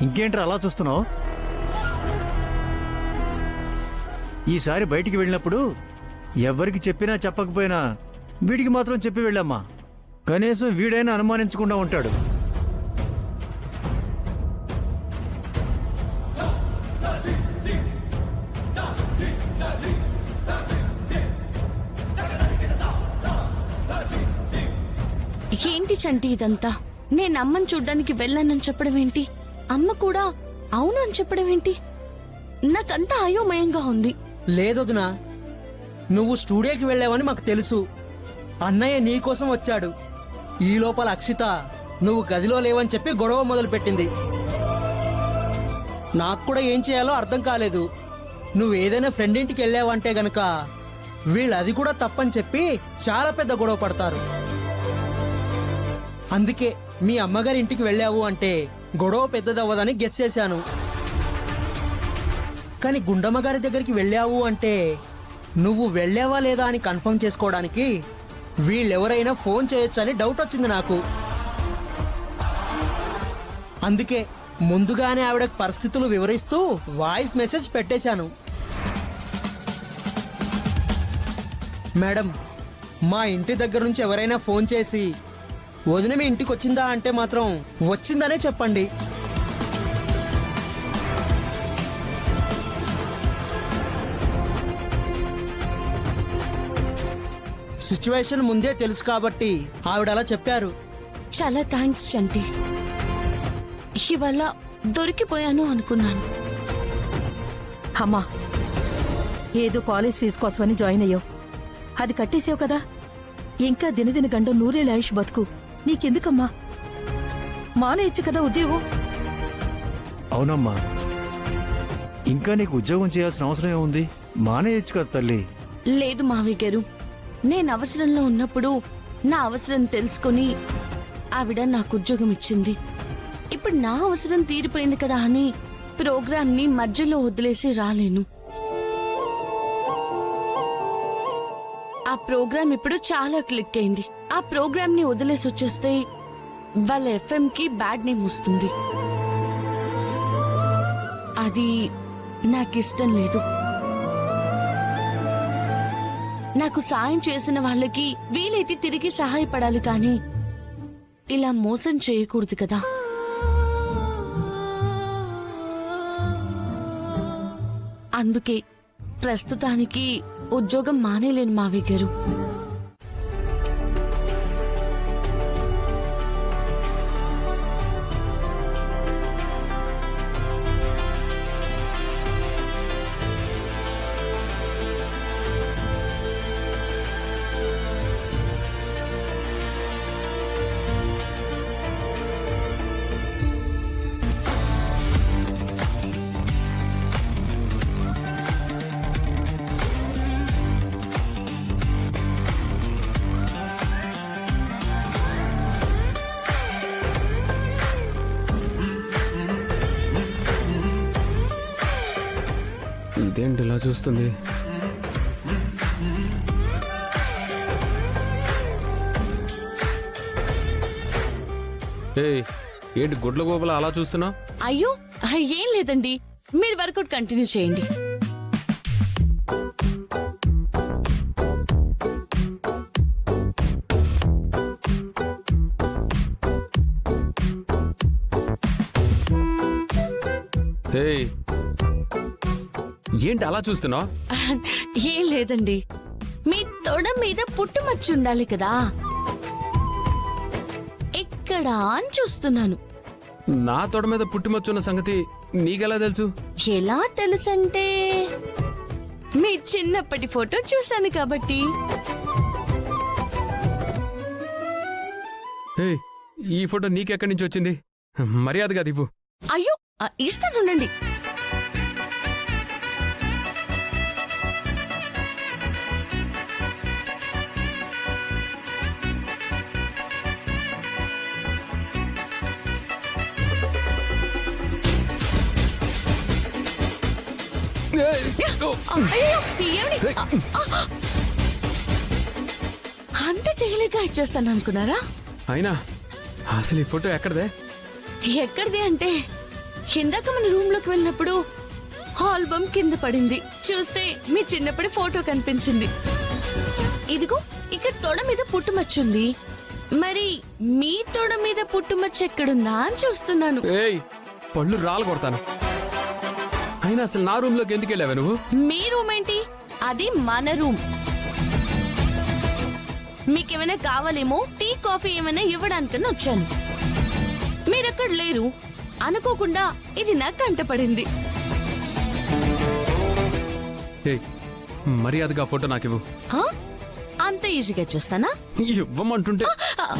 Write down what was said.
ఇంకేంట్రా అలా చూస్తున్నావు? ఈసారి బయటికి వెళ్ళినప్పుడు ఎవరికి చెప్పినా చెప్పకపోయినా వీడికి మాత్రం చెప్పి వెళ్ళమ్మా. కనీసం వీడైనా అనుమానించకుండా ఉంటాడు. ఏంటి చంటి ఇదంతా? నేను అమ్మని చూడ్డానికి వెళ్ళానని చెప్పడం ఏంటి? అమ్మ కూడా అవును అని చెప్పడం ఏంటి? నాకంతా అయోమయంగా ఉంది. లేదొదినా, నువ్వు స్టూడియోకి వెళ్ళావని మాకు తెలుసు. అన్నయ్య నీకోసం వచ్చాడు. ఈ లోపల అక్షిత నువ్వు గదిలో లేవని చెప్పి గొడవ మొదలుపెట్టింది. నాకు కూడా ఏం చేయాలో అర్థం కాలేదు. నువ్వు ఏదైనా ఫ్రెండ్ ఇంటికి వెళ్ళావంటే గనక వీళ్ళు అది కూడా తప్పని చెప్పి చాలా పెద్ద గొడవ పడతారు. అందుకే మీ అమ్మగారి ఇంటికి వెళ్ళావు అంటే గొడవ పెద్దదవ్వదని గెస్ చేశాను. కానీ గుండమ్మ గారి దగ్గరికి వెళ్ళావు అంటే నువ్వు వెళ్ళావా లేదా అని కన్ఫర్మ్ చేసుకోవడానికి వీళ్ళెవరైనా ఫోన్ చేయొచ్చని డౌట్ వచ్చింది నాకు. అందుకే ముందుగానే ఆవిడ పరిస్థితులు వివరిస్తూ వాయిస్ మెసేజ్ పెట్టేశాను. మేడం, మా ఇంటి దగ్గర నుంచి ఎవరైనా ఫోన్ చేసి వదిన మీ ఇంటికి వచ్చిందా అంటే మాత్రం వచ్చిందనే చెప్పండి. సిచ్యువేషన్ ముందే తెలుసు కాబట్టి ఆవిడ అలా చెప్పారు. చాలా థ్యాంక్స్ చంటి. ఇవాళ దొరికిపోయాను అనుకున్నాను. అమ్మా, ఏదో కాలేజ్ ఫీజు కోసమని జాయిన్ అయ్యావు. అది కట్టేసావు కదా. ఇంకా దినదిన గండం నూరేళ్ళ ఆయుష్ బతుకు. నీకెందుకమ్మా? మానేయచ్చు కదా ఉద్యోగం. అవునమ్మా, ఇంకా నీకు ఉద్యోగం చేయాల్సిన అవసరం ఏముంది? మానేయచ్చు కదా తల్లి. లేదు మావయ్య గారు, నేను అవసరంలో ఉన్నప్పుడు నా అవసరం తెలుసుకుని ఆవిడ నాకు ఉద్యోగం ఇచ్చింది. ఇప్పుడు నా అవసరం తీరిపోయింది కదా అని ప్రోగ్రామ్ ని మధ్యలో వదిలేసి రాలేను. ఆ ప్రోగ్రామ్ ఇప్పుడు చాలా క్లిక్ అయింది. ఆ ప్రోగ్రామ్ ని వదిలేసి వచ్చేస్తే వాళ్ళ ఎఫ్ఎం కి బ్యాడ్ నేమ్ వస్తుంది. అది నాకిష్టం లేదు. నాకు సాయం చేసిన వాళ్ళకి వీలైతే తిరిగి సహాయపడాలి కానీ ఇలా మోసం చేయకూడదు కదా. అందుకే ప్రస్తుతానికి ఉద్యోగం మానేలేను మావయ్య గారు. ఇదేంటి ఇలా చూస్తుంది? ఏంటి గుడ్ల గోపల అలా చూస్తున్నావు? అయ్యో ఏం లేదండి, మీరు వర్కౌట్ కంటిన్యూ చేయండి. ఏంటి అలా చూస్తున్నావు? ఏం లేదండి, మీ తొడ మీద పుట్టుమచ్చు ఉండాలి కదా, ఎక్కడా అని చూస్తున్నాను. నా తొడ మీద పుట్టిమచ్చున్న సంగతి నీకెలా తెలుసు? ఎలా తెలుసంటే మీ చిన్నప్పటి ఫోటో చూశాను కాబట్టి. ఈ ఫోటో నీకెక్కడి నుంచి వచ్చింది? మర్యాదగా ఇవ్వు. అయ్యో ఇస్తానుండండి. అంత తేలిగ్గా ఇచ్చేస్తాను అనుకున్నారా? అయినా అసలు ఈ ఫోటో ఎక్కడదే? ఎక్కడిది అంటే ఇందాక మన రూమ్ లోకి వెళ్ళినప్పుడు ఆల్బమ్ కింద పడింది. చూస్తే మీ చిన్నప్పటి ఫోటో కనిపించింది. ఇదిగో ఇక్కడ తొడ మీద పుట్టుమచ్చుంది. మరి మీ తొడ మీద పుట్టుమచ్చ ఎక్కడుందా అని చూస్తున్నాను. ఏయ్ పళ్ళు రాలు కొడతాను. అయినా అసలు నా రూమ్ లోకి ఎందుకు వెళ్ళావా నువ్వు? మీ రూమ్ ఏంటి? అది మన రూమ్. మీకేమైనా కావాలేమో టీ కాఫీ ఏమైనా ఇవ్వడానికని వచ్చాను. మీరక్కడ లేరు. అనుకోకుండా ఇది నాకు కంటపడింది. ఏయ్ మర్యాదగా ఫోటో నాకు ఇవ్వు. హా? అంత ఈజీగా చూస్తానా? ఇవ్వమంటుంటే ఆ, ఆ,